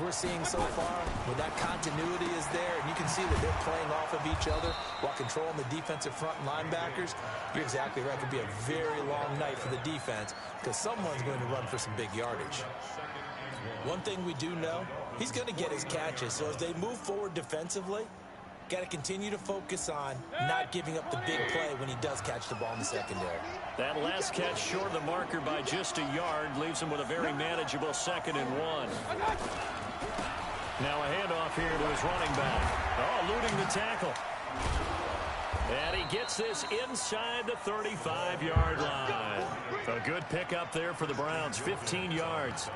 We're seeing so far, where that continuity is there, and you can see that they're playing off of each other while controlling the defensive front linebackers. You're exactly right. It could be a very long night for the defense because someone's going to run for some big yardage. One thing we do know, he's going to get his catches. So as they move forward defensively, got to continue to focus on not giving up the big play when he does catch the ball in the secondary. That last catch short of the marker by just a yard leaves him with a very manageable 2nd and 1. Now a handoff here to his running back. Oh, eluding the tackle. And he gets this inside the 35-yard line. A good pickup there for the Browns, 15 yards.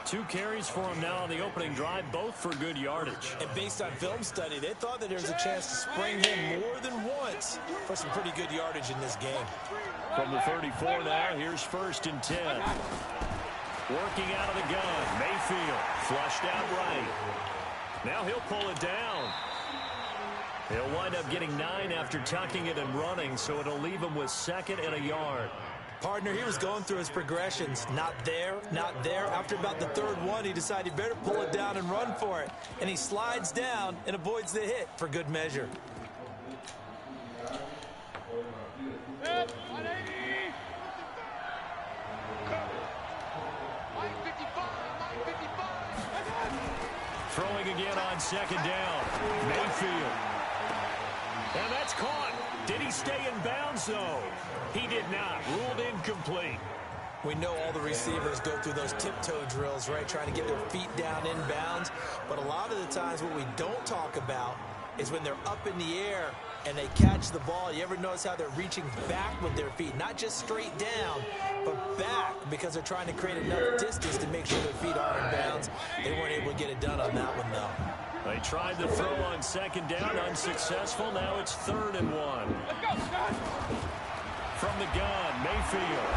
2 carries for him now on the opening drive, both for good yardage. And based on film study, they thought that there was a chance to spring him more than once for some pretty good yardage in this game. From the 34 now, here's 1st and 10. Working out of the gun, Mayfield flushed out right. Now he'll pull it down. He'll wind up getting 9 after tucking it and running, so it'll leave him with 2nd and a yard. Partner, he was going through his progressions. Not there, not there. After about the 3rd one, he decided he better pull it down and run for it. And he slides down and avoids the hit for good measure. Throwing again on 2nd down. Mayfield. And that's caught. Did he stay in bounds, though? He did not. Ruled incomplete. We know all the receivers go through those tiptoe drills, right, trying to get their feet down in bounds. But a lot of the times what we don't talk about is when they're up in the air and they catch the ball. You ever notice how they're reaching back with their feet? Not just straight down, but back, because they're trying to create enough distance to make sure their feet are in bounds. They weren't able to get it done on that one, though. They tried the throw on 2nd down, unsuccessful. Now it's 3rd and 1. From the gun, Mayfield.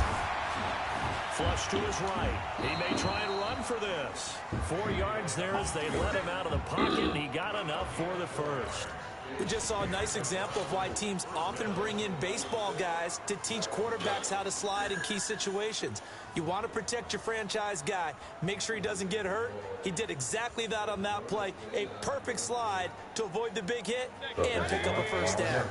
Flush to his right. He may try and run for this. 4 yards there as they let him out of the pocket, and he got enough for the 1st. We just saw a nice example of why teams often bring in baseball guys to teach quarterbacks how to slide in key situations. You want to protect your franchise guy. Make sure he doesn't get hurt. He did exactly that on that play. A perfect slide to avoid the big hit and pick up a 1st down.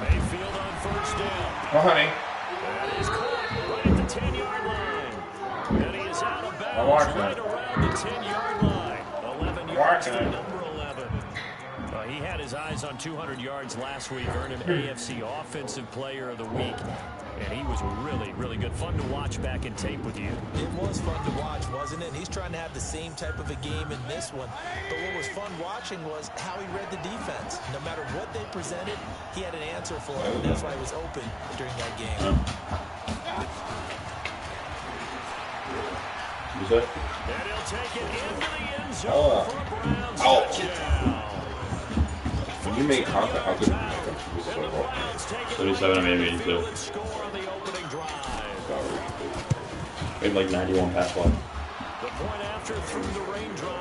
Mayfield on 1st down. Oh, honey. That is caught right at the 10-yard line. And he is out of bounds right around the 10-yard line. 11 yards for number 11. He had his eyes on 200 yards last week, earned an AFC Offensive Player of the Week. And he was really, really good. Fun to watch back in tape with you. It was fun to watch, wasn't it? And he's trying to have the same type of a game in this one. But what was fun watching was how he read the defense. No matter what they presented, he had an answer for it. And that's why he was open during that game. And he'll take it into the end zone for a Browns touchdown. When you make contact, how good is it? 37, I made 82. Made like 91 pass block.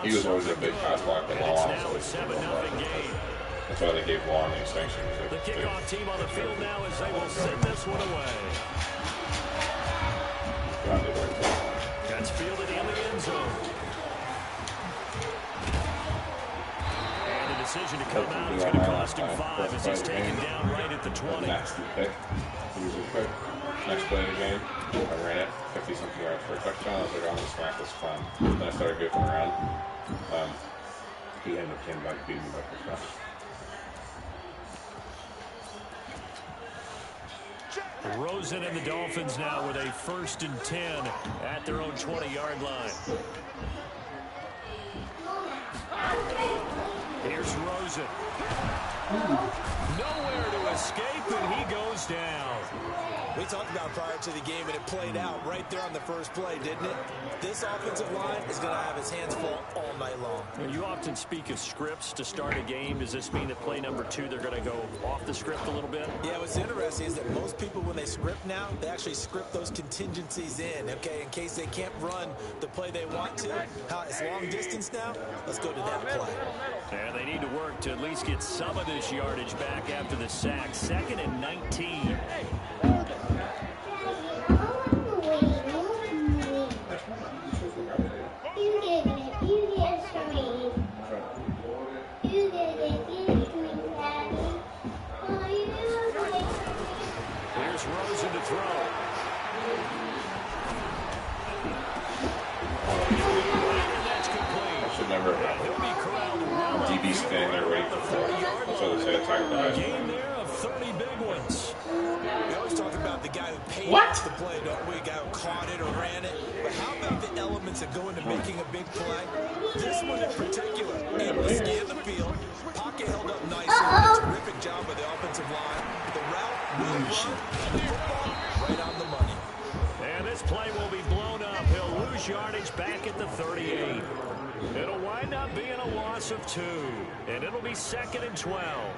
He was always a big pass block, but long arms always a big game. That's why they gave long extension. The kickoff team on the field now as they will send this one away. That's fielded in the end zone. And the decision to come out is going to cost him 5 as he's taken down right at the 20. Nasty pick. He was a quick. Next play of the game, I ran it 50-something yards for a touchdown. I was like, I'm going to smack this clown. Then I started goofing around. He ended up came back beating me by first down. Rosen and the Dolphins now with a 1st and 10 at their own 20-yard line. Here's Rosen. Nowhere to escape, and he goes down. We talked about prior to the game, and it played out right there on the first play, didn't it? This offensive line is going to have his hands full all night long. You often speak of scripts to start a game. Does this mean that play number 2, they're going to go off the script a little bit? Yeah, what's interesting is that most people, when they script now, they actually script those contingencies in, okay, in case they can't run the play they want to. It's long distance now. Let's go to that play. And they need to work to at least get some of this yardage back after the sack. 2nd and 19. Here's Rosen to throw. And that's complete. Should never have He'll be corralled around DB standing there waiting for 4. That's what they say attack the a high. game there of 30 big ones. We always talk about the guy who paid off the play, don't we? A guy who caught it or ran it. But how about the elements that go into making a big play? This one in particular, able to scan the field, pocket held up nicely, a terrific job by the offensive line. The route, well run, and the football right on the money. And this play will be blown up. He'll lose yardage back at the 38. It'll wind up being a loss of 2. And it'll be 2nd and 12.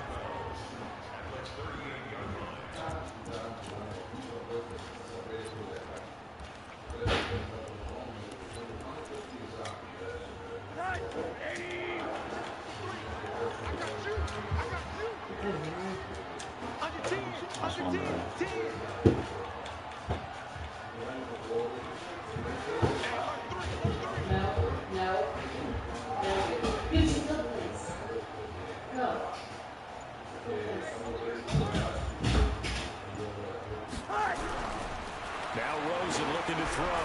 Now Rosen looking to throw.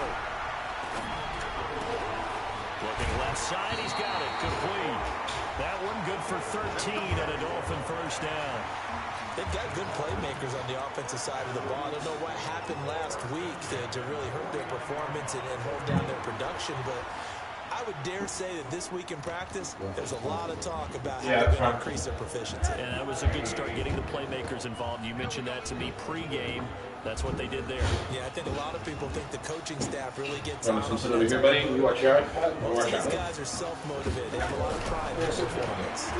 Looking left side, he's got it. Complete. That one good for 13 and a Dolphin first down. They've got good playmakers on the offensive side of the ball. I don't know what happened last week to really hurt their performance and hold down their production, but I would dare say that this week in practice, there's a lot of talk about how they're going to increase their proficiency. And that was a good start, getting the playmakers involved. You mentioned that to me pregame. That's what they did there. Yeah, I think a lot of people think the coaching staff really gets Want out to of sit over here, buddy? You watch your iPad? Or watch These your guys are self-motivated. They have a lot of pride in their performance.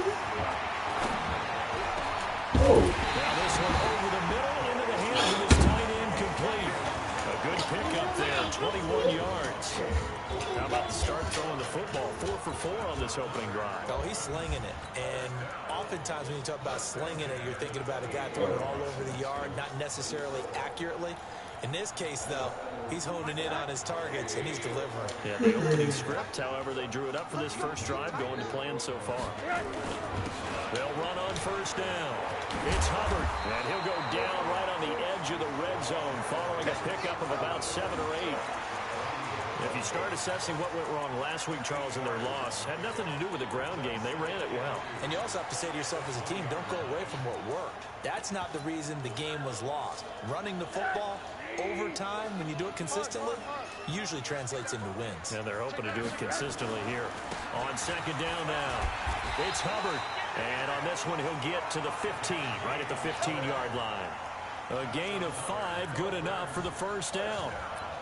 Oh. Now this one over the middle into the hands of his tight end, complete. A good pickup there, 21 yards. How about the start throwing the football? 4 for 4 on this opening drive. Oh, he's slinging it. And oftentimes when you talk about slinging it, you're thinking about a guy throwing it all over the yard, not necessarily accurately. In this case, though, he's honing in on his targets, and he's delivering. Yeah, the opening script, however, they drew it up for this first drive, going to plan so far. They'll run on first down. It's Hubbard, and he'll go down right on the edge of the red zone, following a pickup of about 7 or 8. If you start assessing what went wrong last week, Charles, in their loss, had nothing to do with the ground game. They ran it well. And you also have to say to yourself as a team, don't go away from what worked. That's not the reason the game was lost. Running the football over time, when you do it consistently, usually translates into wins. And they're hoping to do it consistently here. On second down now, it's Hubbard. And on this one, he'll get to the 15, right at the 15-yard line. A gain of 5, good enough for the first down.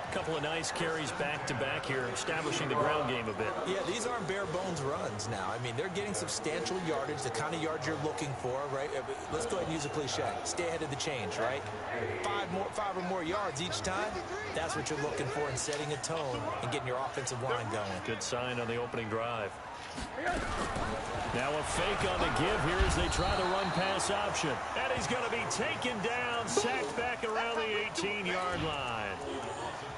A couple of nice carries back-to-back here, establishing the ground game a bit. Yeah, these aren't bare-bones runs now. I mean, they're getting substantial yardage, the kind of yards you're looking for, right? Let's go ahead and use a cliche. Stay ahead of the change, right? 5 or more yards each time, that's what you're looking for in setting a tone and getting your offensive line going. Good sign on the opening drive. Now a fake on the give here as they try the run-pass option. And he's going to be taken down, sacked back around the 18-yard line.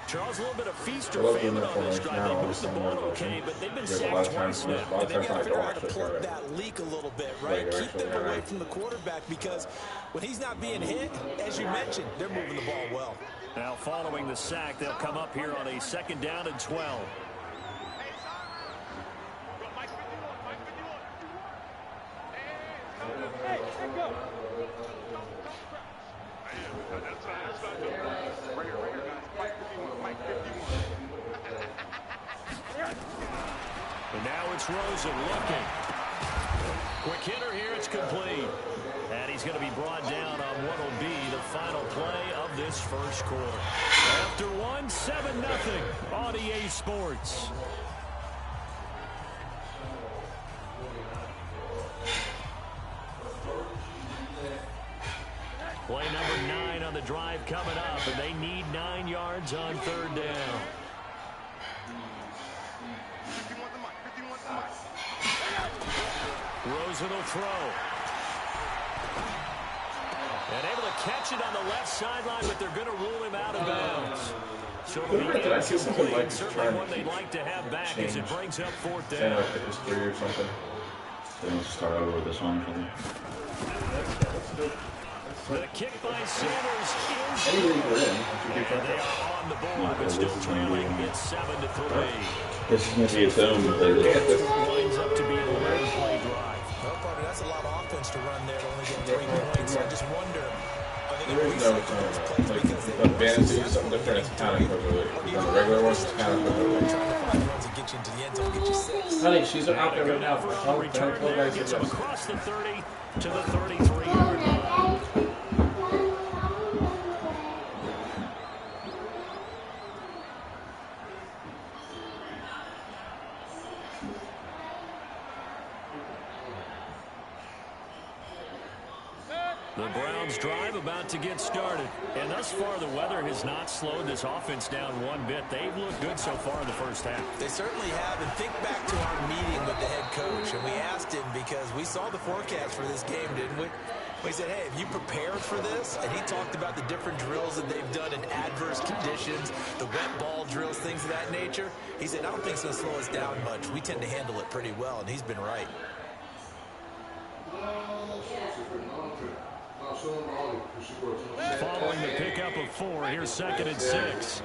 Charles, a little bit of feast or famine on this drive. They moved the ball okay, but they've been sacked twice now. And they've got to figure out how to plug that leak a little bit, right? Keep them away from the quarterback, because when he's not being hit, as you mentioned, they're moving the ball well. Now following the sack, they'll come up here on a second down and 12. And now it's Rosen looking. Quick hitter here, it's complete. And he's going to be brought down on what will be the final play of this this first quarter. After one, 7-0 on EA Sports. Play number 9 on the drive coming up, and they need 9 yards on third down. Rosen will throw. And able to catch it on the left sideline, but they're going to rule him out of bounds. So it'll be incomplete. Certainly one they'd like to have back as it brings up fourth down. Like history or something. They want to start over with this one. The kick by Sanders is Any league we're in, and they are on the board, but still trailing. It's 7-3. This is going to be its own. This winds up to be an 11-play drive. No, partner, that's a lot of offense to run there to only get 3 points. I just wonder, are they There going to is no recycle those plays because they the fantasy is something different. It's counter equivalent. The regular one's counter equivalent. trying to find runs and get you into the end zone, get you 6. Honey, she's out there right now for A return there gets him across the 30 to the 33-yard line. The Browns drive about to get started. And thus far, the weather has not slowed this offense down one bit. They've looked good so far in the first half. They certainly have. And think back to our meeting with the head coach. And we asked him because we saw the forecast for this game, didn't we? We said, hey, have you prepared for this? And he talked about the different drills that they've done in adverse conditions, the wet ball drills, things of that nature. He said, I don't think it's going to slow us down much. We tend to handle it pretty well, and he's been right. Following the pickup of 4, here's 2nd and 6.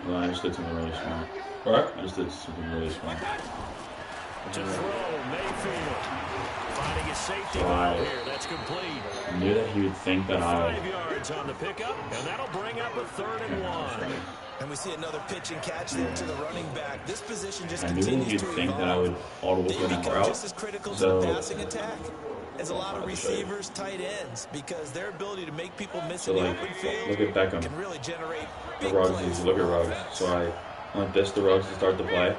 Well, I just did something really small. What? I just did something really small. To throw, Mayfield. Finding his safety valve here. That's complete. I knew that he would think that I 5 yards on the pickup, and that'll bring up a 3rd and 1. And we see another pitch and catch there to the running back. This position just knew that continues he'd to think evolve. that I would audible They for that become route. just as critical to So the passing attack as a lot of receivers, tight ends, because their ability to make people miss in the open field look at Beckham. can really generate The big Ruggs plays is for look at the Ruggs. offense. So I went this to Ruggs to start the play.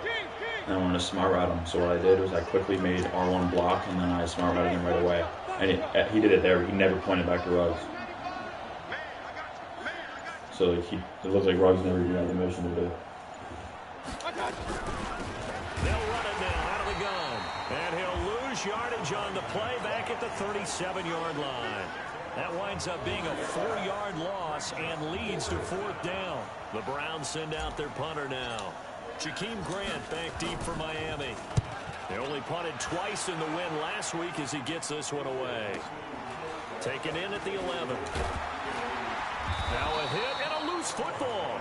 And I wanted to smart route him. So what I did was I quickly made R1 block, and then I smart routed him right away. And he did it there. He never pointed back to Ruggs. So it looks like Ruggs never even had the motion to do. They'll run it now out of the gun. And he'll lose yardage on the play back at the 37-yard line. That winds up being a 4-yard loss and leads to 4th down. The Browns send out their punter now. Jakeem Grant back deep for Miami. They only punted twice in the win last week as he gets this one away. Taken in at the 11. Now a hit and a loose football.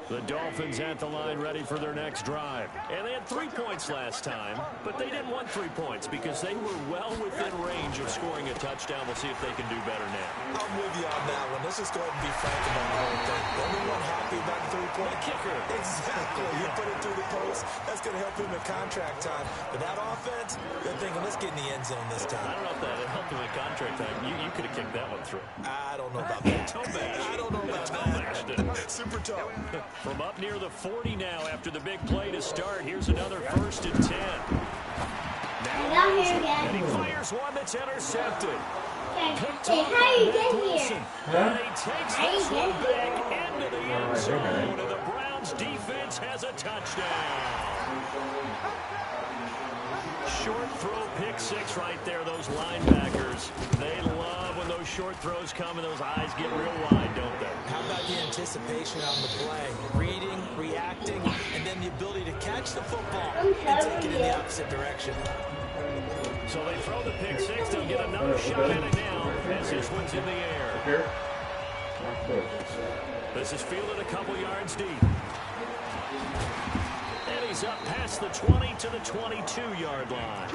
The Dolphins at the line ready for their next drive. And they had 3 points last time, but they didn't want 3 points because they were well within range of scoring a touchdown. We'll see if they can do better now. I'm with you on that one. Let's just go ahead and be frank about the whole thing. Everyone happy about the 3-point kicker. Exactly. You put it through the post. That's going to help him in contract time. But that offense, they're thinking, let's get in the end zone this time. I don't know if that helped him in contract time. You could have kicked that one through. I don't know about that. I don't know about that. Super tough. From up near the 40 now after the big play to start. Here's another 1st and 10. Now and he fires one that's intercepted. Picked off by Matt Wilson. And he takes this one back into the end zone. And the Browns defense has a touchdown. Short throw pick six right there, those linebackers. They love when those short throws come and those eyes get real wide, don't they? How about the anticipation on the play? Reading, reacting, and then the ability to catch the football and take it in the opposite direction. So they throw the pick six. They'll get another shot at it now as this one's in the air. This is fielded a couple yards deep. And he's up past the 20 to the 22-yard line.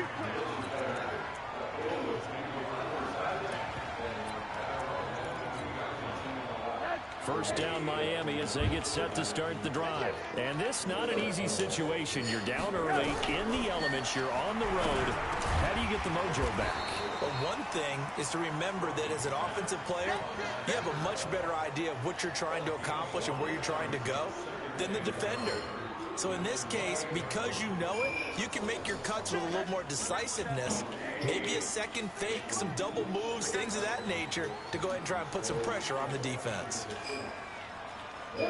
First down Miami as they get set to start the drive. And this not an easy situation. You're down early, in the elements, you're on the road. How do you get the mojo back? Well, one thing is to remember that as an offensive player, you have a much better idea of what you're trying to accomplish and where you're trying to go than the defender. So in this case, because you know it, you can make your cuts with a little more decisiveness, maybe a second fake, some double moves, things of that nature, to go ahead and try and put some pressure on the defense. Now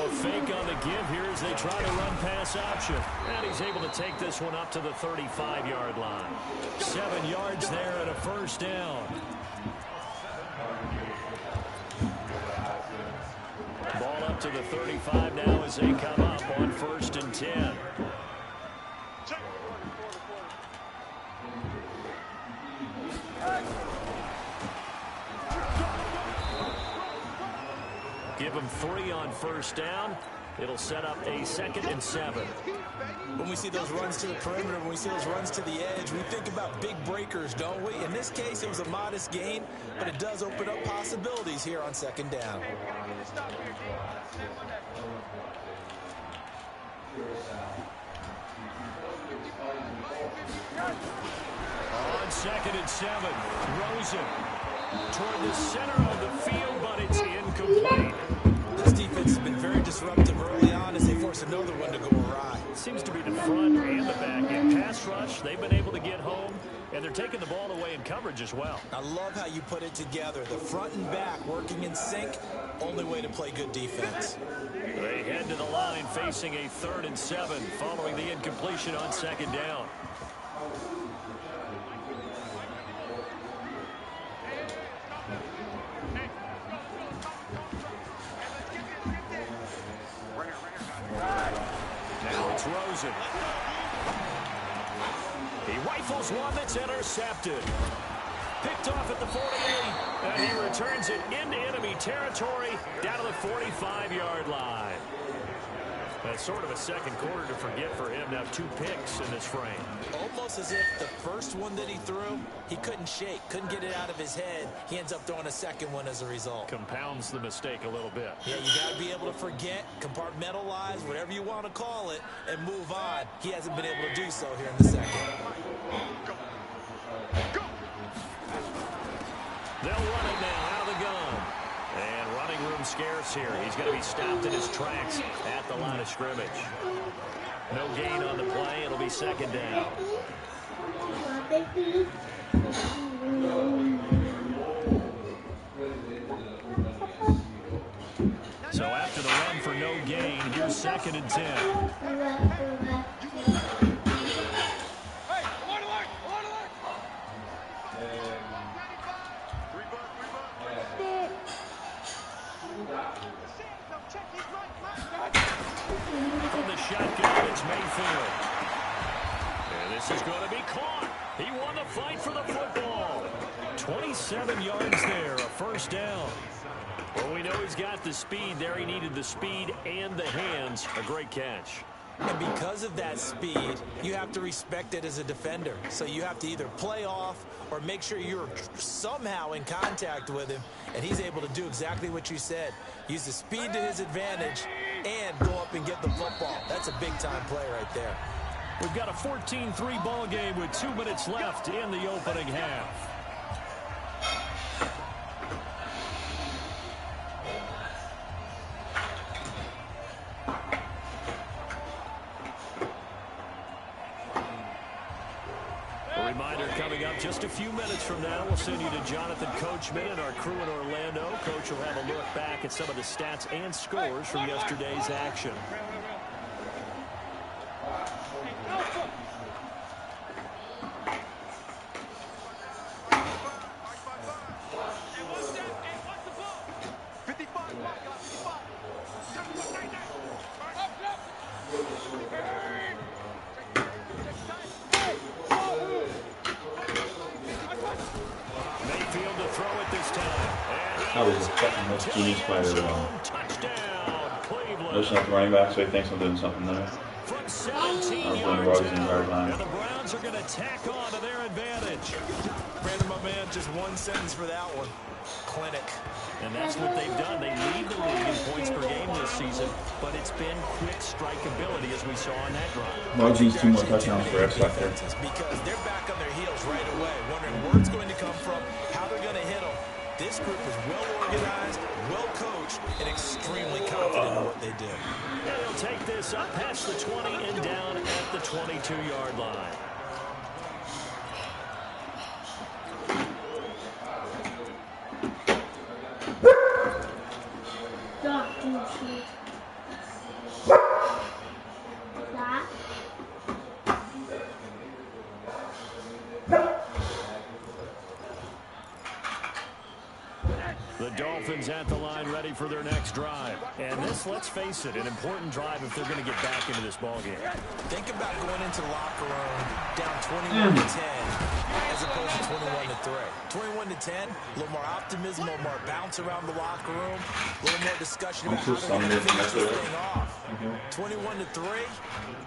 a fake on the give here as they try to run pass option. And he's able to take this one up to the 35-yard line. 7 yards there and a first down. Ball up to the 35 now as they come up on 1st and 10. Give them 3 on 1st down. It'll set up a 2nd and 7. When we see those runs to the perimeter, when we see those runs to the edge, we think about big breakers, don't we? In this case, it was a modest gain, but it does open up possibilities here on 2nd down. On 2nd and 7, Rosen toward the center of the field, but it's incomplete. This defense has been very disruptive early on as they force another one to go awry. It seems to be the front and the back end. Pass rush, they've been able to get home, and they're taking the ball away in coverage as well. I love how you put it together. The front and back working in sync, only way to play good defense. They head to the line facing a 3rd and 7 following the incompletion on 2nd down. Now it's Rosen. He rifles one that's intercepted. Picked off at the 48, and he returns it into enemy territory down to the 45-yard line. That's sort of a second quarter to forget for him. Now 2 picks in this frame. Almost as if the first one that he threw, he couldn't shake, couldn't get it out of his head. He ends up throwing a second one as a result. Compounds the mistake a little bit. Yeah, you got to be able to forget, compartmentalize, whatever you want to call it, and move on. He hasn't been able to do so here in the second. They'll run it now out of the gun. And running room scarce here. He's going to be stopped in his tracks at the line of scrimmage. No gain on the play. It'll be 2nd down. So after the run for no gain, here's 2nd and 10. From the shotgun, it's Mayfield. And this is going to be caught. He won the fight for the football. 27 yards there, a first down. Well, we know he's got the speed there. He needed the speed and the hands. A great catch. And because of that speed, you have to respect it as a defender. So you have to either play off or make sure you're somehow in contact with him, and he's able to do exactly what you said. Use the speed to his advantage and go up and get the football. That's a big-time play right there. We've got a 14-3 ball game with 2 minutes left in the opening half. Reminder coming up just a few minutes from now. We'll send you to Jonathan Coachman and our crew in Orlando. Coach will have a look back at some of the stats and scores from yesterday's action. That was the fucking most genius play I've ever done. Touchdown, Cleveland. Notice not the running back, so he thinks I'm doing something there. From 17 I was doing yards rugs the entire out, time. and the Browns are going to tack on to their advantage. Brandon, my man, just one sentence for that one. Clinic. And that's what they've done. They lead the league in points per game this season, but it's been quick strikeability as we saw on that drive. Rugs needs 2 more touchdowns for X Factor. Because they're back on their heels right away, wondering where it's going to come from, how they're going to hit them. This group is well organized, well coached, and extremely confident in what they do. And they'll take this up past the 20 and down at the 22-yard line. The Dolphins at the line ready for their next drive. And this, let's face it, an important drive if they're going to get back into this ballgame. Think about going into the locker room down 21-10 as opposed to 21-3. 21-10, a little more optimism, a little more bounce around the locker room, a little more discussion about how they're going to finish this thing off. 21-3,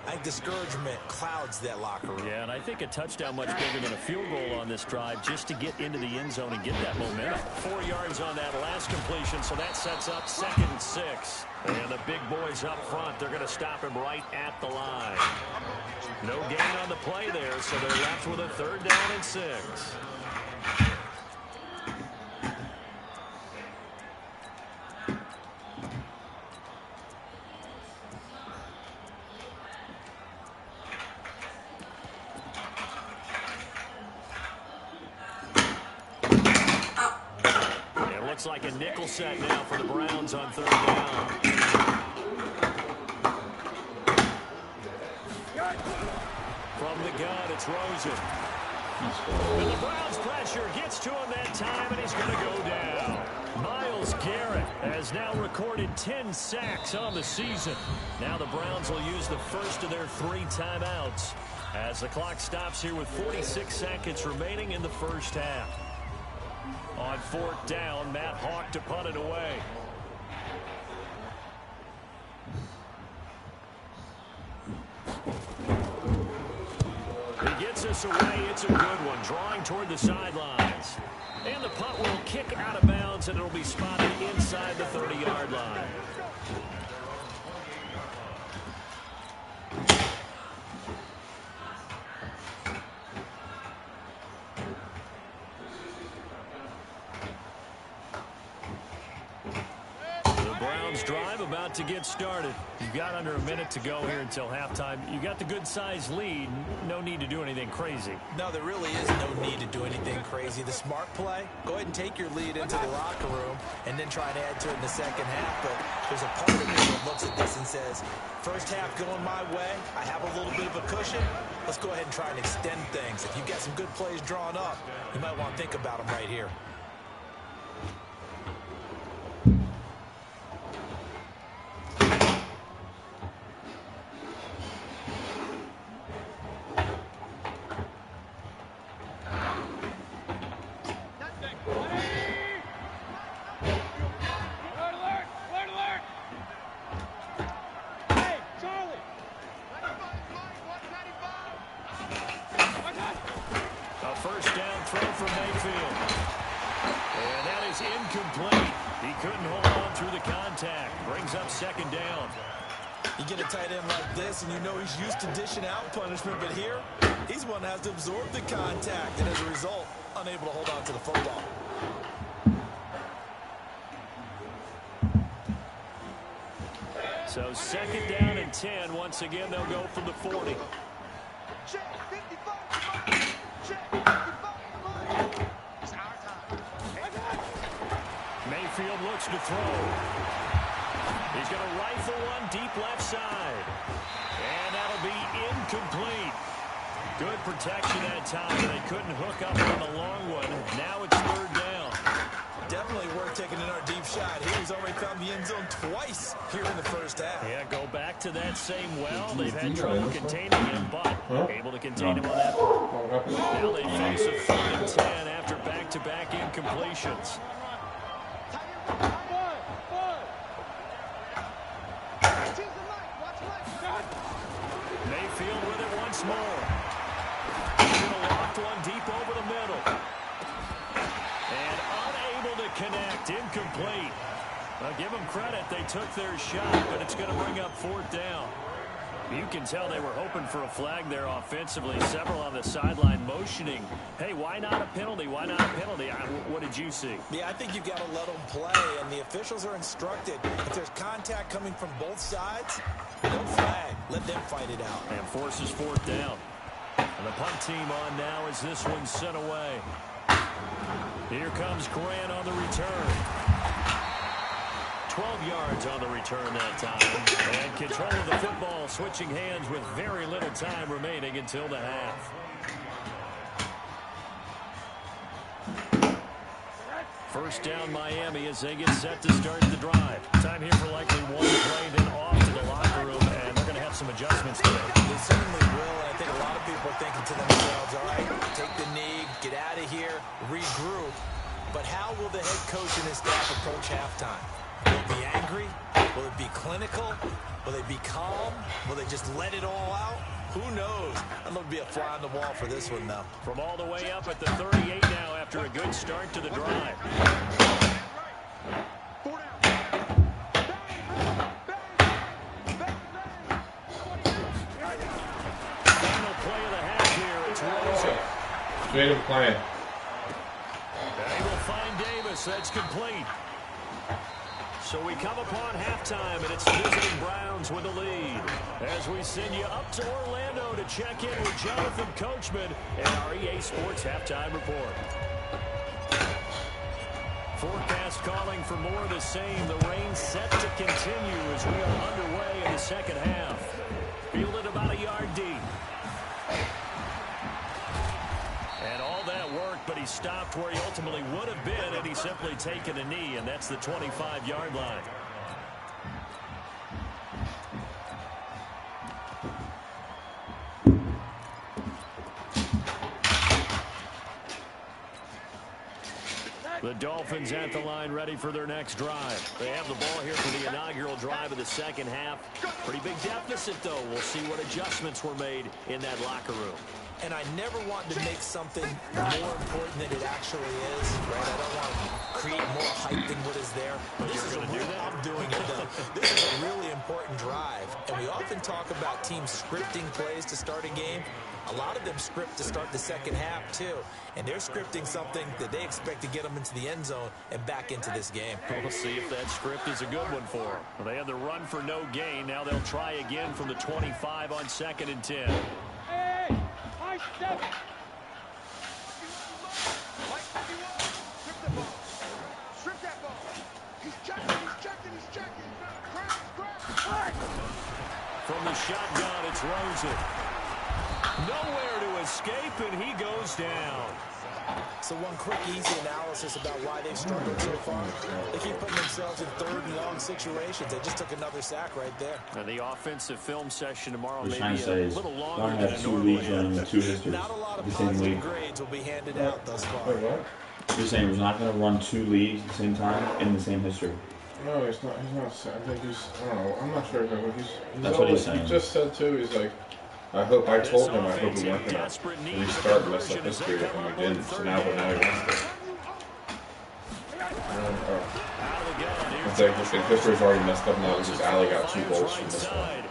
I think discouragement clouds that locker room. Yeah, and I think a touchdown much bigger than a field goal on this drive just to get into the end zone and get that momentum. 4 yards on that last completion, so that sets up 2nd and 6. And the big boys up front, they're going to stop him right at the line. No gain on the play there, so they're left with a 3rd down and 6. Looks like a nickel set now for the Browns on 3rd down. From the gun, it's Rosen. And the Browns pressure gets to him that time, and he's going to go down. Myles Garrett has now recorded 10 sacks on the season. Now the Browns will use the first of their 3 timeouts as the clock stops here with 46 seconds remaining in the first half. On 4th down, Matt Hawk to punt it away. He gets us away. It's a good one, drawing toward the sidelines. And the punt will kick out of bounds, and it'll be spotted inside the 30-yard line. Drive about to get started. You've got under a minute to go here until halftime. You got the good-sized lead. No need to do anything crazy. No, there really is no need to do anything crazy. The smart play, go ahead and take your lead into the locker room and then try and add to it in the second half. But there's a part of me that looks at this and says, first half going my way, I have a little bit of a cushion. Let's go ahead and try and extend things. If you've got some good plays drawn up, you might want to think about them right here. Second down. You get a tight end like this, and you know he's used to dishing out punishment, but here, he's one that has to absorb the contact, and as a result, unable to hold on to the football. So 2nd down and 10. Once again, they'll go from the 40. Mayfield looks to throw. He's going to rifle one deep left side. And that'll be incomplete. Good protection that time. They couldn't hook up on the long one. Now it's 3rd down. Definitely worth taking another deep shot. Here he's already found the end zone twice here in the first half. Yeah, go back to that same well. They've had trouble containing him, but able to contain him on that. Now they face a 3rd and 10 after back-to-back incompletions. Mayfield with it once more. He's going to loft one deep over the middle. And unable to connect. Incomplete. I'll give them credit. They took their shot, but it's going to bring up 4th down. You can tell they were hoping for a flag there offensively. Several on the sideline motioning, hey, why not a penalty? Why not a penalty? What did you see? Yeah, I think you've got to let them play, and the officials are instructed. If there's contact coming from both sides, don't flag. Let them fight it out. And forces 4th down. And the punt team on now as this one's sent away. Here comes Grant on the return. 12 yards on the return that time. And control of the football, switching hands with very little time remaining until the half. First down Miami as they get set to start the drive. Time here for likely one play, then off to the locker room, and they're going to have some adjustments today. They certainly will, and I think a lot of people are thinking to themselves, all right, take the knee, get out of here, regroup. But how will the head coach and his staff approach halftime? Will it be angry? Will it be clinical? Will they be calm? Will they just let it all out? Who knows? I'm going to be a fly on the wall for this one, though. From all the way up at the 38 now after a good start to the drive. Final play of the half here. It's Rosen. Straight up playing. They will find Davis. That's complete. So we come upon halftime, and it's visiting Browns with the lead. As we send you up to Orlando to check in with Jonathan Coachman and our EA Sports Halftime Report. Forecast calling for more of the same. The rain set to continue as we are underway in the second half. Fielded about a yard deep. And all that worked, but he stopped where he ultimately would have been had he simply taken a knee, and that's the 25-yard line. The Dolphins at the line ready for their next drive. They have the ball here for the inaugural drive of the second half. Pretty big deficit, though. We'll see what adjustments were made in that locker room. And I never want to make something more important than it actually is, right? I don't want to create more hype than what is there. But you're going to do that? I'm doing it, though. This is a really important drive. And we often talk about teams scripting plays to start a game. A lot of them script to start the second half, too. And they're scripting something that they expect to get them into the end zone and back into this game. We'll see if that script is a good one for them. Well, they had the run for no gain. Now they'll try again from the 25 on 2nd and 10. Hey, high step. Strip that ball. He's checking. From the shotgun, it's Rosen. Nowhere to escape, and he goes down. So one quick, easy analysis about why they've struggled so far. They keep putting themselves in 3rd and long situations. They just took another sack right there. And the offensive film session tomorrow may trying be to say a is little Long longer than had it 2 normally leagues running is. with 2 histories. Not a lot of The same positive league. grades will be handed out thus far. Wait, what? You're saying we're not going to run 2 leagues at the same time in the same history? No, he's not. I think he's. I don't know. I'm not sure. That's what he's saying. He just said too. He's like, I told him I hope we weren't going to restart and mess up history with him. We didn't. So now he wants to. It's like history's already messed up now because Ali got 2 goals from this one.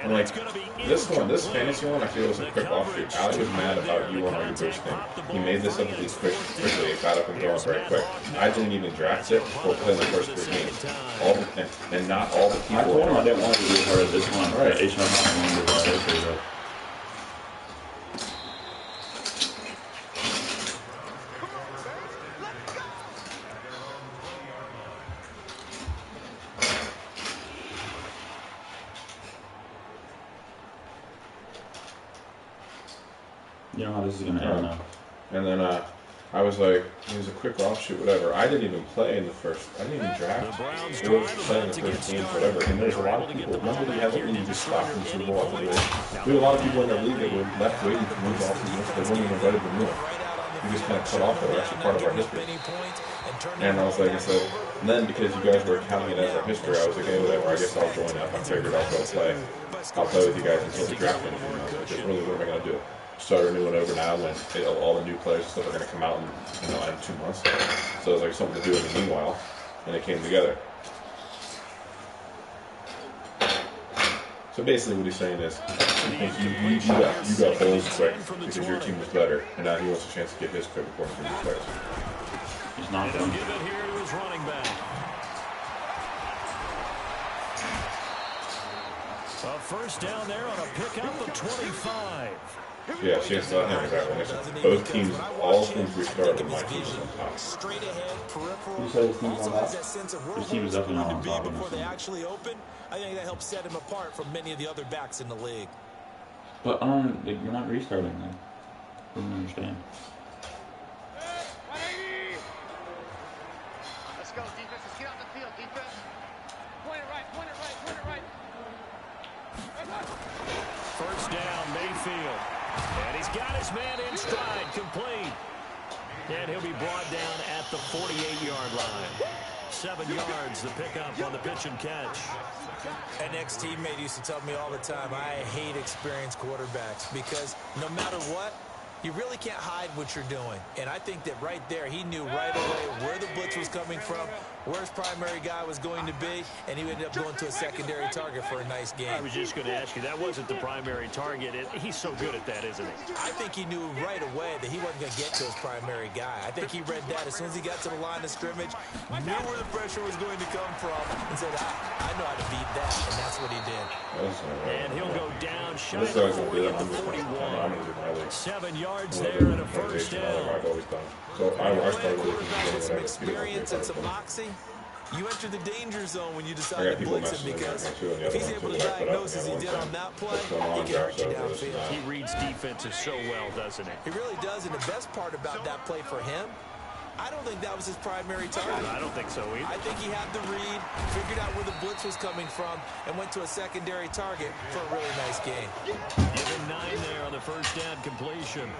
And like this fantasy one, I feel was a quick offshoot. Ali was mad about you on our reverse thing. He made this up quickly. It got up and going very quick. I didn't even draft it before playing the first 3 games. And not all the people. I told him I didn't want to be a part of this one. Right. You know how this is going to end now. And then I was like, it was a quick offshoot, whatever. I didn't even play in the first. I didn't even draft. We were playing the first games, whatever. And there's a lot of people. Nobody has it. You just stop in the Super Bowl after this. We have a lot of people in the league that were left waiting to move off the list. They weren't even ready to move. We just kind of cut off. They were actually part of our history. And I was like, And then because you guys were counting it as a history, I was like, hey, whatever, I guess I'll join up. I figured I'll go play. I'll play with you guys until the draft comes. Because really, what am I going to do? Start a new one over now when all the new players and stuff are going to come out in 2 months. So it was like something to do in the meanwhile, and it came together. So basically what he's saying is, you got holes quick because your team was better, and now he wants a chance to get his quick according to these players. He's not He'll done. give it here to his running back. A first down there on a pickup of 25. Yeah, see, it's not him exactly. Both teams, all teams restarted. My team was on top. Straight ahead, peripheral. Who said his team was Also on has top? that sense of His team was definitely not on to top be of before this they one. actually open. I think that helps set him apart from many of the other backs in the league. But you're not restarting then. I don't understand. Let's go, defense. Let's get out the field, defense. Point it right, point it right, point it right. First down, Mayfield. And he's got his man in stride, complete. And he'll be brought down at the 48-yard line. 7 yards, the pickup on the pitch and catch. An ex-teammate used to tell me all the time, I hate experienced quarterbacks because no matter what, you really can't hide what you're doing. And I think that right there, he knew right away where the blitz was coming from, where his primary guy was going to be, and he ended up going to a secondary target for a nice game. I was just going to ask you, that wasn't the primary target. He's so good at that, isn't he? I think he knew right away that he wasn't going to get to his primary guy. I think he read that as soon as he got to the line of scrimmage, knew where the pressure was going to come from, and said, I know how to beat that, and that's what he did. And he'll go down shy This of guy's going to 40 do at that the from 41. 7 yards there there and a first down. I've always done. So I started looking Quarterback with some at experience and some moxie. You enter the danger zone when you I decide got to people blitz him messaging because me too, and the if other he's one able too to that I put up, diagnose as he and did one on that play, What's going on, he can Josh? hurt you So this and downfield. that. He reads defenses so well, doesn't he? He really does, and the best part about that play for him, I don't think that was his primary target. I don't think so either. I think he had the read, figured out where the blitz was coming from, and went to a secondary target for a really nice game. Given 9 there on the first down completion.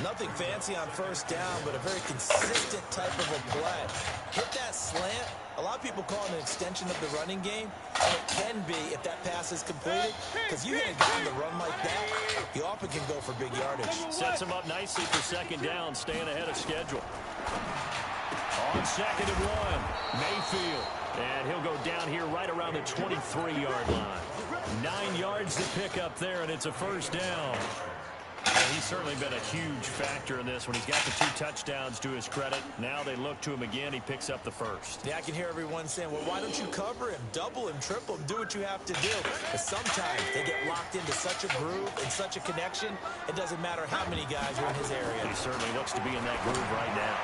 Nothing fancy on first down, but a very consistent type of a play. Hit that slant. A lot of people call it an extension of the running game, and it can be if that pass is completed, because you hit a guy on the run like that, he often can go for big yardage. Sets him up nicely for second down, staying ahead of schedule. On 2nd and 1, Mayfield. And he'll go down here right around the 23-yard line. 9 yards to pick up there, and it's a first down. And he's certainly been a huge factor in this when he's got the 2 touchdowns to his credit. Now they look to him again. He picks up the first. Yeah, I can hear everyone saying, well, why don't you cover him, double him, triple him, do what you have to do. But sometimes they get locked into such a groove and such a connection, it doesn't matter how many guys are in his area. He certainly looks to be in that groove right now.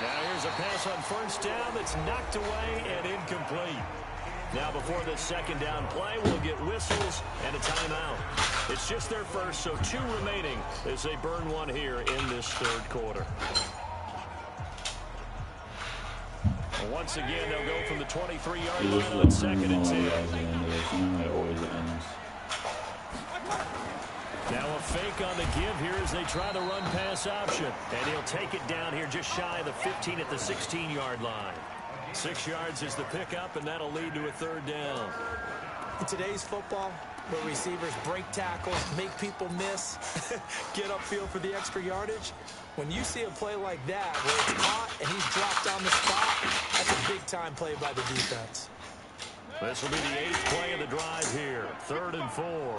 Now here's a pass on first down that's knocked away and incomplete. Now before this second down play, we'll get whistles and a timeout. It's just their first, so 2 remaining as they burn one here in this third quarter. And once again, they'll go from the 23-yard line on 2nd and 10. Now a fake on the give here as they try the run-pass option. And he'll take it down here just shy of the 15 at the 16-yard line. 6 yards is the pickup, and that'll lead to a third down. In today's football, where receivers break tackles, make people miss, get upfield for the extra yardage, when you see a play like that where it's caught and he's dropped on the spot, that's a big-time play by the defense. This will be the 8th play of the drive here. 3rd and 4.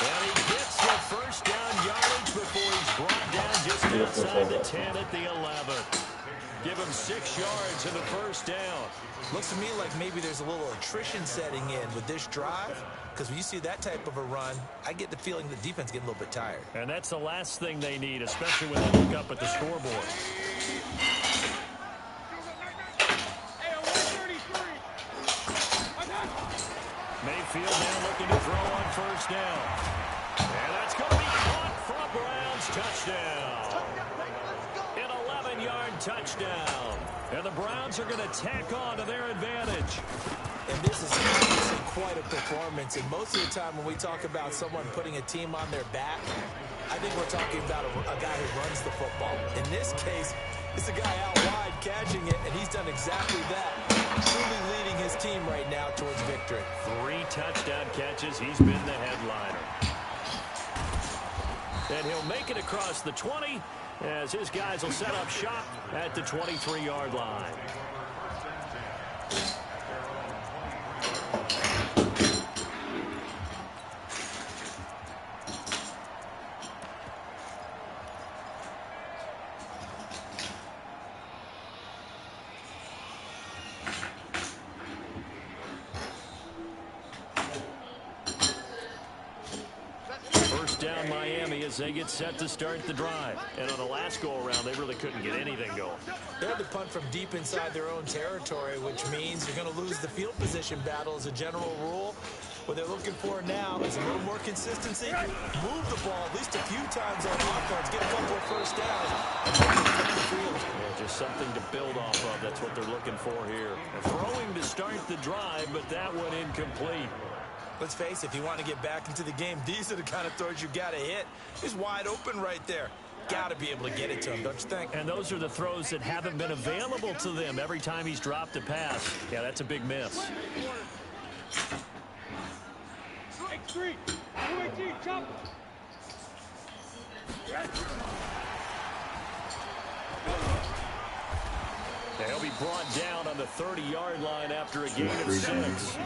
And he gets the first down yardage before he's brought down just outside the 10 at the 11. Give him 6 yards in the first down. Looks to me like maybe there's a little attrition setting in with this drive, because when you see that type of a run, I get the feeling the defense getting a little bit tired. And that's the last thing they need, especially when they look up at the scoreboard. Mayfield now looking to throw on first down. And that's going to be caught for a Browns touchdown. An 11-yard touchdown. And the Browns are going to tack on to their advantage. And this is obviously quite a performance. And most of the time when we talk about someone putting a team on their back, I think we're talking about a guy who runs the football. In this case, it's a guy out wide catching it, and he's done exactly that. Truly leading his team right now towards victory. 3 touchdown catches. He's been the headliner. And he'll make it across the 20 as his guys will set up shop at the 23-yard line. Down Miami as they get set to start the drive. And on the last go-around, they really couldn't get anything going. They had to punt from deep inside their own territory, which means you're going to lose the field position battle as a general rule. What they're looking for now is a little more consistency. Move the ball at least a few times on offense, get a couple of first downs, and take the field. Yeah, just something to build off of. That's what they're looking for here. Throwing to start the drive, but that one incomplete. Let's face it, if you want to get back into the game, these are the kind of throws you got to hit. He's wide open right there. Got to be able to get it to him, don't you think? And those are the throws that haven't been available to them every time he's dropped a pass. Yeah, that's a big miss. Strike 3. 2-18, chop. They'll be brought down on the 30-yard line after a gain of 6.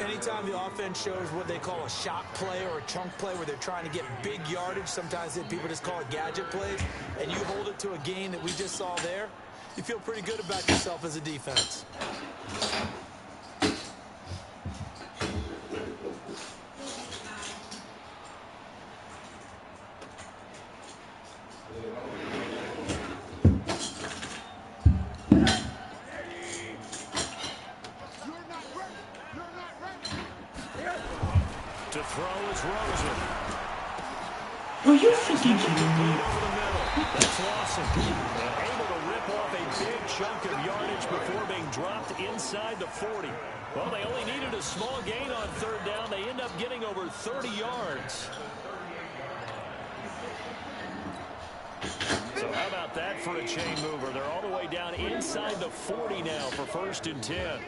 Anytime the offense shows what they call a shot play or a chunk play where they're trying to get big yardage, sometimes people just call it gadget plays, and you hold it to a gain that we just saw there, you feel pretty good about yourself as a defense. To throw is Rosen. Are you freaking kidding me? That's Lawson. Able to rip off a big chunk of yardage before being dropped inside the 40. Well, they only needed a small gain on third down. They end up getting over 30 yards. So how about that for a chain mover? They're all the way down inside the 40 now for 1st and 10.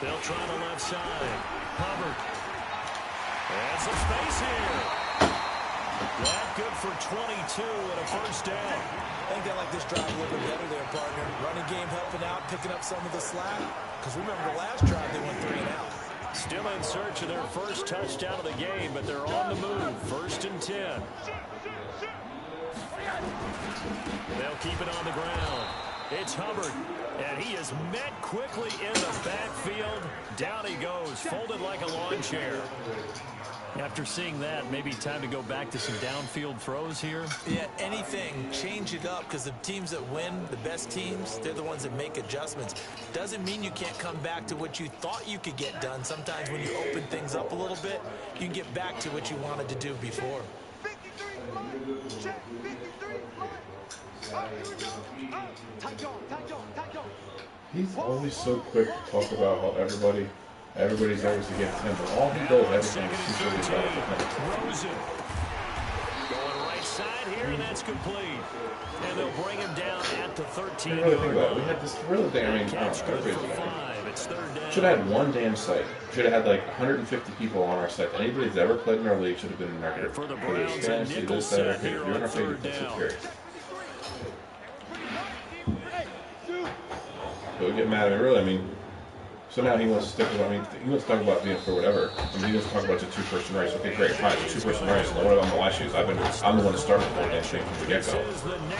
They'll try the left side. Hubbard. And some space here. That good for 22 and a 1st down. I think they like this drive a little bit better there, partner. Running game helping out, picking up some of the slack. Because remember the last drive, they went 3 and out. Still in search of their first touchdown of the game, but they're on the move. 1st and 10. They'll keep it on the ground. It's Hubbard, and he is met quickly in the backfield. Down he goes, folded like a lawn chair. After seeing that, maybe time to go back to some downfield throws here. Yeah, anything. Change it up, because the teams that win, the best teams, they're the ones that make adjustments. Doesn't mean you can't come back to what you thought you could get done. Sometimes when you open things up a little bit, you can get back to what you wanted to do before. 53, check, 53, He's always so quick to talk about how everybody's always against him, but all he does, everything is super about Rosen. Going right side here, and that's complete. And they'll bring him down at the 13-yard line. We had this real damn Catch good for 5. It's 3rd down. Should have had one damn site. Should have had like 150 people on our site. Anybody that's ever played in our league should have been in our here. For the Browns, a nickel set here on 3rd down. But we get mad at me, really. I mean, so now he wants to stick with, he wants to talk about being for whatever. I mean, he wants to talk about the 2-person race. Okay, great, fine, it's a 2-person race. And what about my last shoes? I'm the one that started the whole damn thing from the get-go.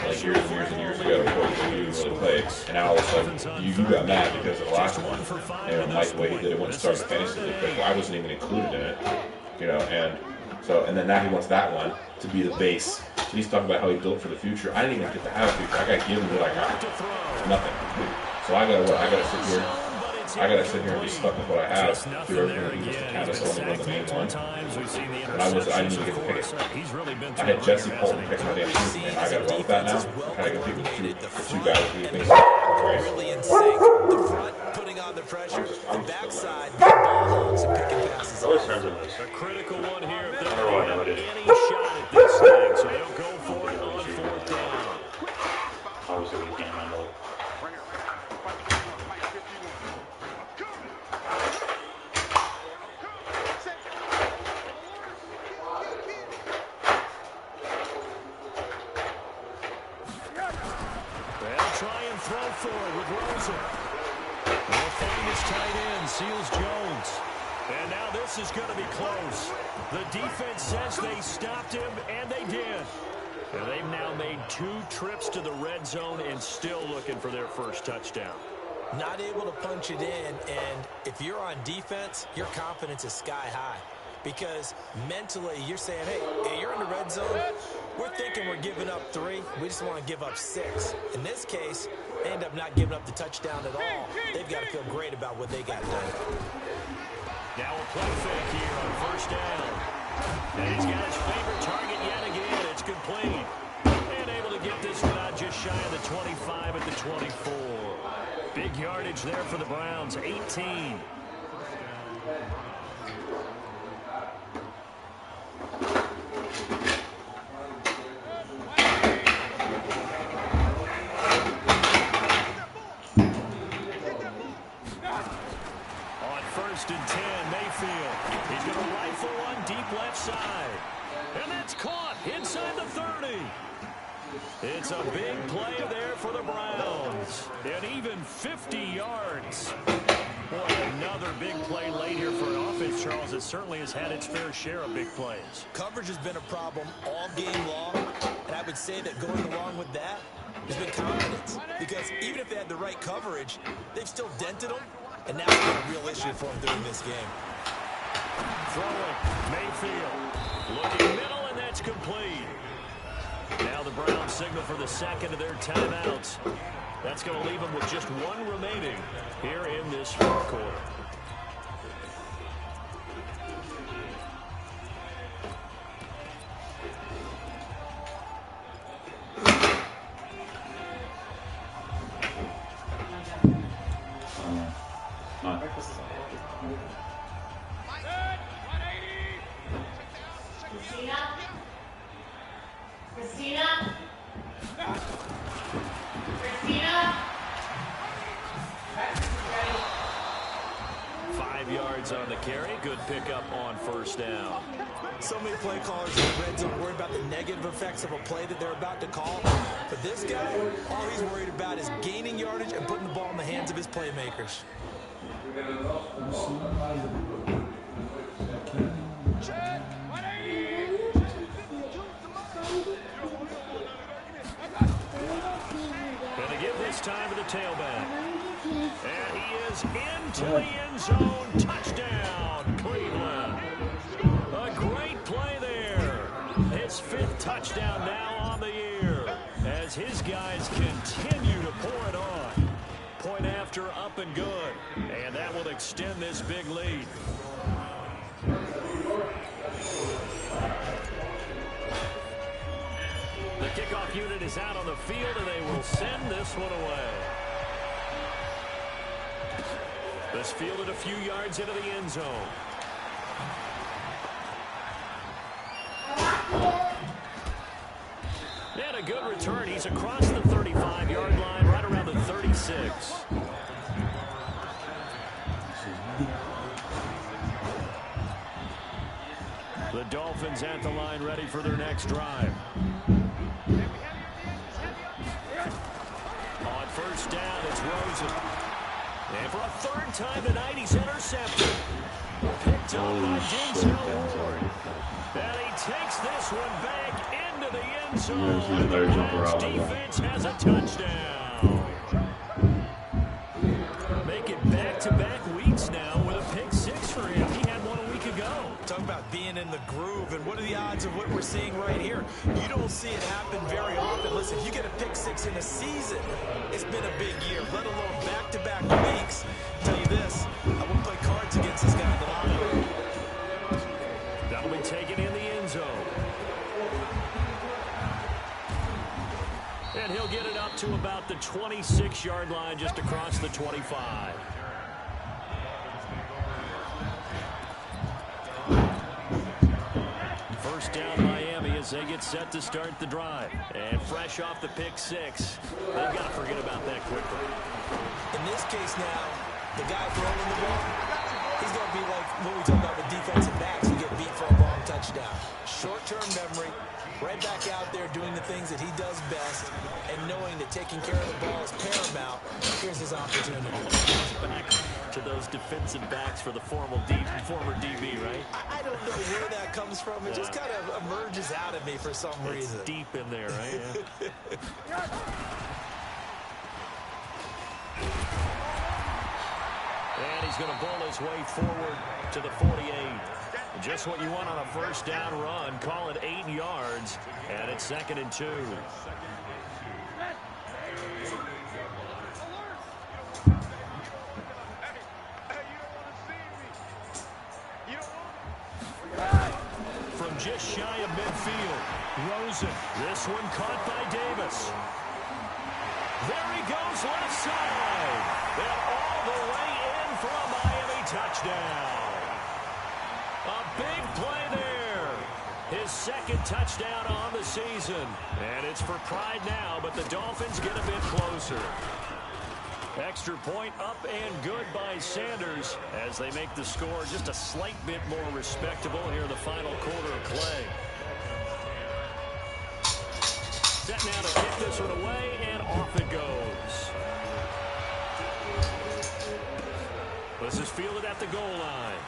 Like years and years and years ago, before you even really played. And now all of a sudden, you got mad because of the last one. And like the way he did it when he started the fantasy league. But I wasn't even included in it, you know, and then now he wants that one to be the base. So he's talking about how he built for the future. I didn't even get to have a future. I got given what I got. Nothing. So I gotta sit here It's I gotta sit here and be stuck with what I have. just nothing there again. He's been sacked multiple times. We've seen the interceptions, of course. He's really been I through had the Jesse ringer, Bolton hasn't pick my damn Superman. I gotta roll with that now. I'm trying to get people the two guys who think really in sync. The front putting on the pressure, the backside being ball hogs and picking passes. Always turns in this. a critical one here. If they I don't know what it is. any shot at this thing, so they'll go for it on 4th down. Obviously, we can't handle it. They'll try and throw for it with Rosen. The famous tight end, Seals Jones. And now this is going to be close. The defense says they stopped him, and they did. And they've now made 2 trips to the red zone and still looking for their first touchdown. Not able to punch it in, and if you're on defense, your confidence is sky high. Because mentally, you're saying, hey, you're in the red zone. We're thinking we're giving up 3. We just want to give up 6. In this case, they end up not giving up the touchdown at all. They've got to feel great about what they got done. Now a play fake here on 1st down. And he's got his favorite target yet again. It's complete. And able to get this one out just shy of the 25 at the 24. Big yardage there for the Browns, 18. On 1st and 10, Mayfield. He's going to rifle one deep left side. And that's caught inside the 30. It's a big play there for the Browns. And even 50 yards. Boy, another big play late here for an offense, Charles, that certainly has had its fair share of big plays. Coverage has been a problem all game long, and I would say that going along with that has been confidence. Because even if they had the right coverage, they've still dented them, and now it's been a real issue for them during this game. Throwing, Mayfield. Looking middle, and that's complete. Now the Browns signal for the second of their timeouts. That's going to leave them with just 1 remaining here in this 4th quarter. Christina. 5 yards on the carry. Good pickup on 1st down. So many play callers in the red zone worried about the negative effects of a play that they're about to call. But this guy, all he's worried about is gaining yardage and putting the ball in the hands of his playmakers. Going to give this time to the tailback. And he is into the end zone. Touchdown, Cleveland. A great play there. His 5th touchdown now on the year as his guys continue to pour it on. Point after, up and good. And that will extend this big lead. The kickoff unit is out on the field, and they will send this one away. This fielded a few yards into the end zone. And a good return. He's across the 35-yard line, right around the 36. The Dolphins at the line, ready for their next drive. On 1st down, it's Rosen. And for a 3rd time tonight, he's intercepted. Picked up by Denzel. And he takes this one back into the end zone. The defense has a touchdown. Make it back-to-back weeks now with a pick 6 for him. He had one a week ago. Talk about being in the groove, and what are the odds of what we're seeing right here? You don't see it happen very often. Listen, if you get a pick Week 6 in a season. It's been a big year, let alone back-to-back weeks. Tell you this, I wouldn't play cards against this guy in the locker room. That'll be taken in the end zone. And he'll get it up to about the 26-yard line, just across the 25. First down, Miami, as they get set to start the drive. And fresh off the pick six, they've got to forget about that quickly. In this case now, the guy throwing the ball, he's going to be like when we talk about the defensive backs who get beat for a long touchdown. Short-term memory, right back out there doing the things that he does best, and knowing that taking care of the ball is paramount. Here's his opportunity. Back to those defensive backs for the former DB, right? I don't know where that comes from. It just kind of emerges out of me for some reason. It's deep in there, right? Yeah. And he's going to bull his way forward to the 48. Just what you want on a first down run. Call it 8 yards, and it's 2nd and 2. From just shy of midfield, Rosen. This one caught by Davis. There he goes left side. And all the way in for a Miami touchdown. A big play there. His 2nd touchdown on the season. And it's for pride now, but the Dolphins get a bit closer. Extra point up and good by Sanders as they make the score just a slight bit more respectable here in the final quarter of play. Set now to kick this one away, and off it goes. This is fielded at the goal line.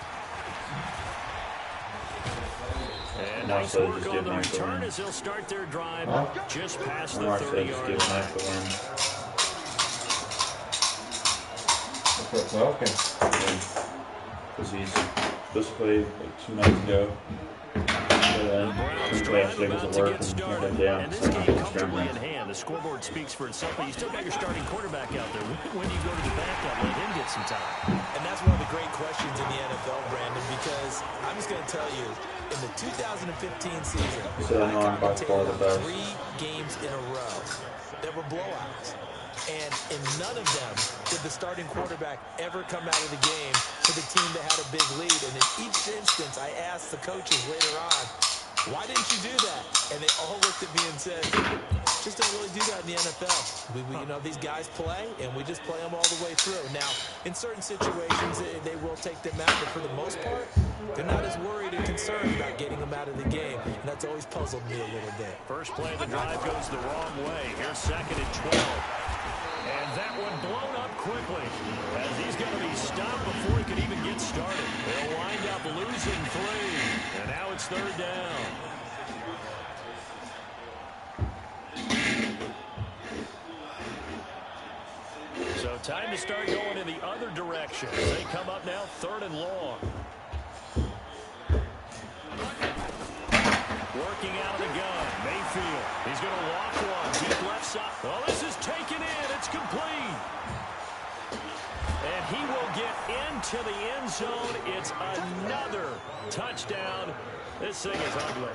And nice work on the return as they'll start their drive just past the 30-yard line. Okay. Because he's supposed to play like 2 nights ago. Browns drive about to get started, and this game comfortably in hand. The scoreboard speaks for itself, but you still got your starting quarterback out there. When do you go to the backup, let him get some time? And that's one of the great questions in the NFL, Brandon, because I'm just going to tell you, in the 2015 season, I commentated 3 games in a row that were blowouts. And in none of them did the starting quarterback ever come out of the game for the team that had a big lead. And in each instance, I asked the coaches later on, why didn't you do that? And they all looked at me and said, just don't really do that in the NFL. You know, these guys play, and we just play them all the way through. Now, in certain situations, they will take them out, but for the most part, they're not as worried and concerned about getting them out of the game. And that's always puzzled me a little bit. First play of the drive goes the wrong way. Here's 2nd and 12. And that one blown up quickly as he's going to be stopped before he can even get started. They'll wind up losing 3. And now it's 3rd down. So time to start going in the other direction. They come up now 3rd and long. Working out of the gun. Mayfield. He's going to walk one. Deep left side. Oh, this is taken in. It's complete. And he will get into the end zone. It's another touchdown. This thing is ugly.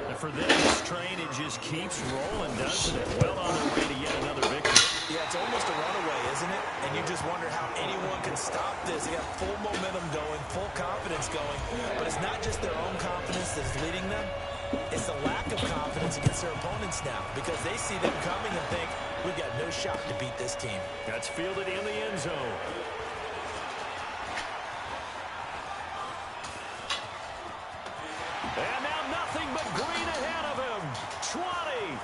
And for them, this train, it just keeps rolling, doesn't it? Well on their way to yet another victory. Yeah, it's almost a runaway, isn't it? And you just wonder how anyone can stop this. They got full momentum going, full confidence going. But it's not just their own confidence that's leading them. It's the lack of confidence against their opponents now because they see them coming and think, we've got no shot to beat this team. That's fielded in the end zone. And now nothing but green ahead of him. 20.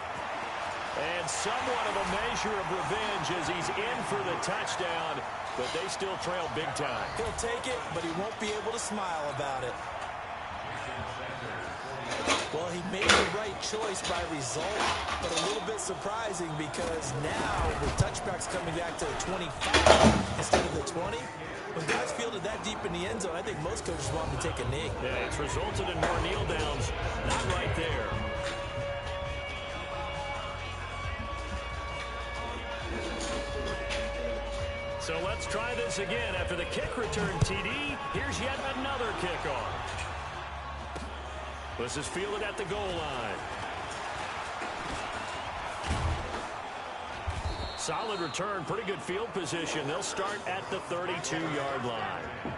And somewhat of a measure of revenge as he's in for the touchdown, but they still trail big time. He'll take it, but he won't be able to smile about it. Well, he made the right choice by result, but a little bit surprising because now the touchback's coming back to the 25 instead of the 20. When guys fielded that deep in the end zone, I think most coaches want him to take a knee. Yeah, it's resulted in more kneel downs. Not right there. So let's try this again. After the kick return TD, here's yet another kickoff. This is fielded at the goal line. Solid return, pretty good field position. They'll start at the 32-yard line.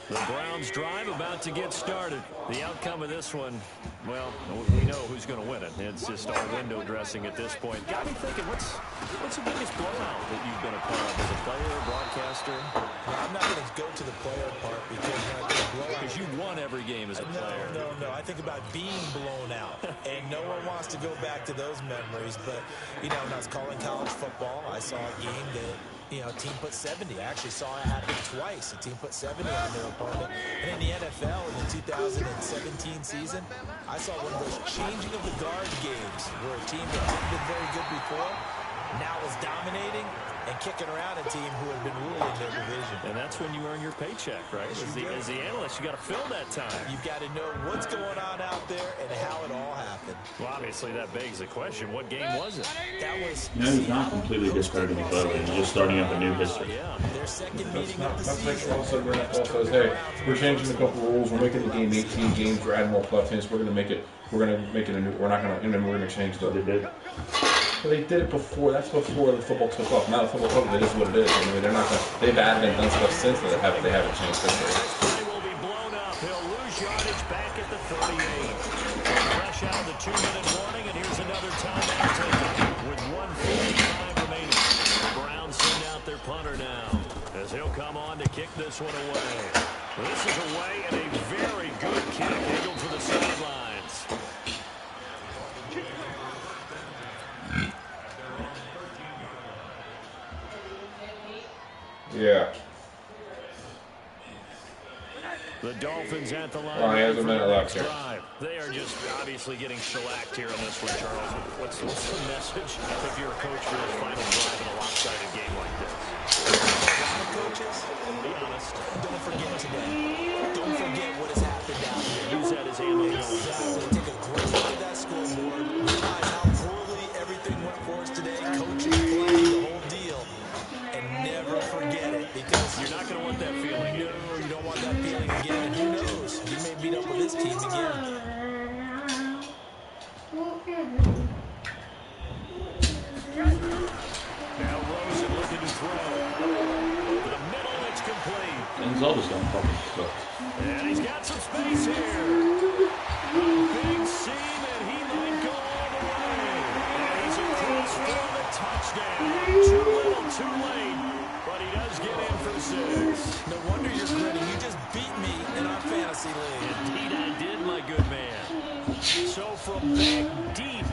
The Browns drive about to get started. The outcome of this one, well, we know who's going to win it. It's just all window dressing at this point. Got me thinking, what's the biggest blowout that you've been a part of as a player or broadcaster? Well, I'm not going to go to the player part because you won every game as a player. No. I think about being blown out, and no one wants to go back to those memories. But, you know, when I was calling college football, I saw a game that, you know, a team put 70. I actually saw it happen twice. A team put 70 on their opponent. And in the NFL, in the 2017 season, I saw one of those changing of the guard games where a team that hadn't been very good before now was dominating and kicking around a team who had been ruling their division. And that's when you earn your paycheck, right? As the analyst, you got to fill that time. You've got to know what's going on out there and how it all happened. Well, obviously, that begs the question, what game was it? That was... No, he's not completely discrediting the club. He's just starting up a new history. Yeah. Their second meeting of the That's like season. also when NFL says, hey, we're changing a couple rules. We're making the game 18 games. We're adding more playoff teams. We're going to make it a new... We're not going to... And then we're going to change the... They did. But they did it before. That's before the football took off. Now the football took off. It is what it is. I mean, they're not going to... They've added and done stuff since that they haven't changed history. This play will be blown up. He'll lose yardage back at the 38. Fresh out of the 2-minute warning, and here's another timeout taken with 1:45 remaining. The Browns send out their punter now as he'll come on to kick this one away. This is away and a very good kick angled to the sidelines. Yeah. The Dolphins at the line. Oh, he has a minute left here. They are just obviously getting shellacked here in this one, Charles. What's the message if you're a coach for this final drive in a lopsided game like this? Coaches, Be honest. don't forget today. Don't forget what has happened out here. Use that as ammunition. Exactly. Take a great look at that scoreboard. Realize how poorly everything went for us today. Coaching, playing, the whole deal. And never forget it, because You're not going to want that feeling. you don't want that feeling again. And who knows? You may beat up with this team again. Now Rosen looking to throw. Over the middle, it's complete. And Zelda's going fucking suck. And he's got some space here. A big seam, and he might go all the way. And he's across for the touchdown. Too little, too late. But he does get in for 6. No wonder you're grinning. You just beat me in our fantasy league. Indeed I did, my good man. So from back deep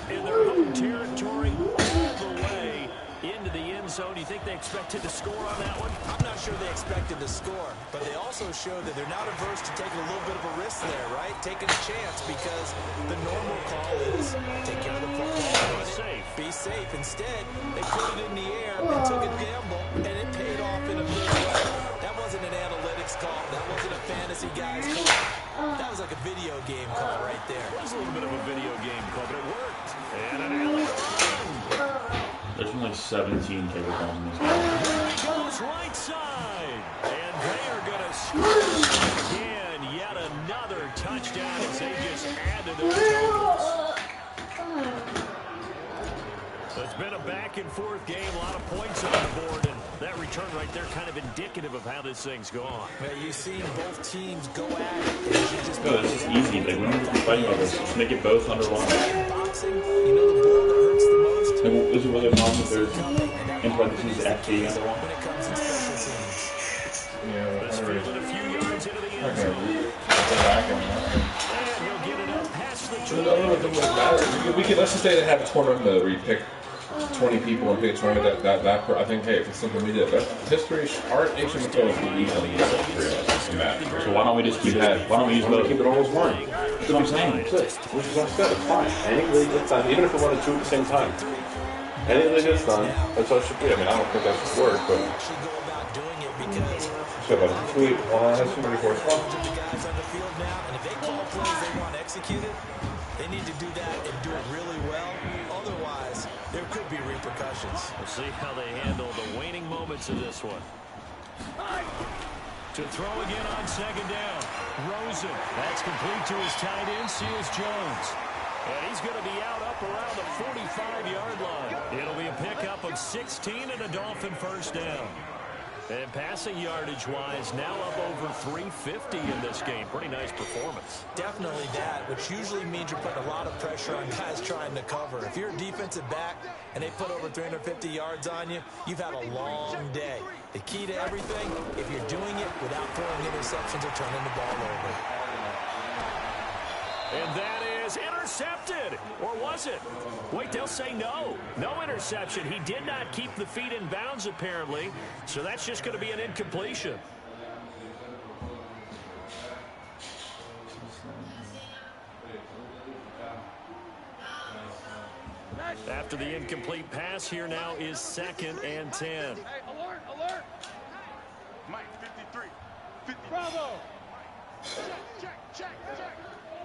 in their home territory, all the way into the end zone, do you think they expected to score on that one? I'm not sure they expected to score, but they also showed that they're not averse to taking a little bit of a risk there, right? Taking a chance, because the normal call is take care of the football. Be safe. Instead, they put it in the air and took a gamble, and it paid off in a big way. That wasn't an analytics call. That wasn't a fantasy guy's call. That was like a video game call right there. It was a little bit of a video game call, but it worked. And an alley run. There's been like 17 cable calls in this game. Here it goes right side. And they are going to score again. Yet another touchdown as they just add to their totals. So it's been a back-and-forth game, a lot of points on the board, and that return right there kind of indicative of how this thing's gone. Well, you've seen both teams go at it. And you just No, this is easy. Like, we don't have to fight about this. Just make it both under one. in boxing, you know the ball that hurts the most? And this is what they're calling if there's in parentheses FD under one. When it comes in special teams. Yeah, Let's field it a few yards into the end okay. zone. Go back and And he'll get it up past the I don't know if it would matter. We could, let's just say they have a tournament where you pick 20 people and pick a tournament I think, hey, if it's something we did, but history, art, ancient materials would easily use all three of us in that. So why don't we just keep it? Why don't we use both? Keep it all as one. That's what I'm saying. Which is what I said. It's fine. Any league, it's fine. Even if we wanted two at the same time. Anything that gets done, that's how it should be. I mean, I don't think that should work, but Actually go about doing it because so about has somebody for us. the guys on the field now, and if they call plays they want executed, they need to do that and do it really well. Otherwise, there could be repercussions. We'll see how they handle the waning moments of this one. To throw again on second down. Rosen. That's complete to his tight end, Seals Jones. And he's going to be out up around the 45-yard line. It'll be a pickup of 16 and a Dolphin first down. And passing yardage-wise, now up over 350 in this game. Pretty nice performance. Definitely that, which usually means you're putting a lot of pressure on guys trying to cover. If you're a defensive back and they put over 350 yards on you, you've had a long day. The key to everything, if you're doing it without throwing interceptions or turning the ball over. And that is intercepted. Or was it? Wait, they'll say no. No interception. He did not keep the feet in bounds, apparently. So that's just going to be an incompletion. After the incomplete pass, here now is 2nd and 10. Hey, alert, alert. Mike, 53. 50. Bravo. Check.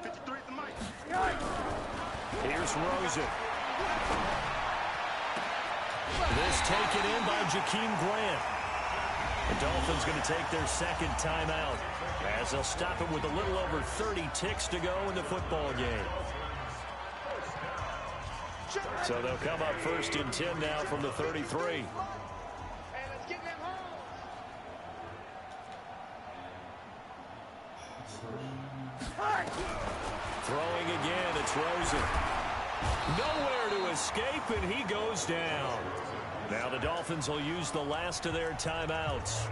53 at the mic. Here's Rosen. This taken in by Jakeem Grant. The Dolphins going to take their second timeout as they'll stop it with a little over 30 ticks to go in the football game. So they'll come up 1st and 10 now from the 33. Hey, let's get them home. Throwing again, it's Rosen. Nowhere to escape, and he goes down. Now the Dolphins will use the last of their timeouts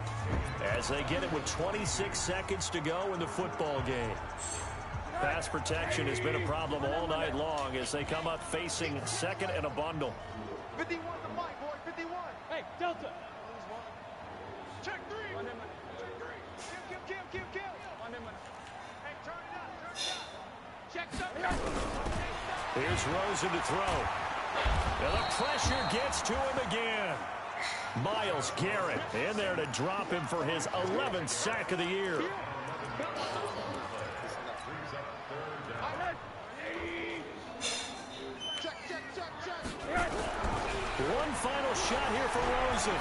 as they get it with 26 seconds to go in the football game. Pass protection has been a problem all night long as they come up facing 2nd and a bundle. 51 the mic, boy. 51. Hey, Delta. Check 3. Kill. Hey, turn it up. Check something. Here's Rosen to throw. And the pressure gets to him again. Myles Garrett in there to drop him for his 11th sack of the year. One final shot here for Rosen.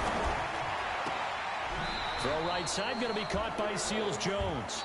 Throw right side, going to be caught by Seals Jones.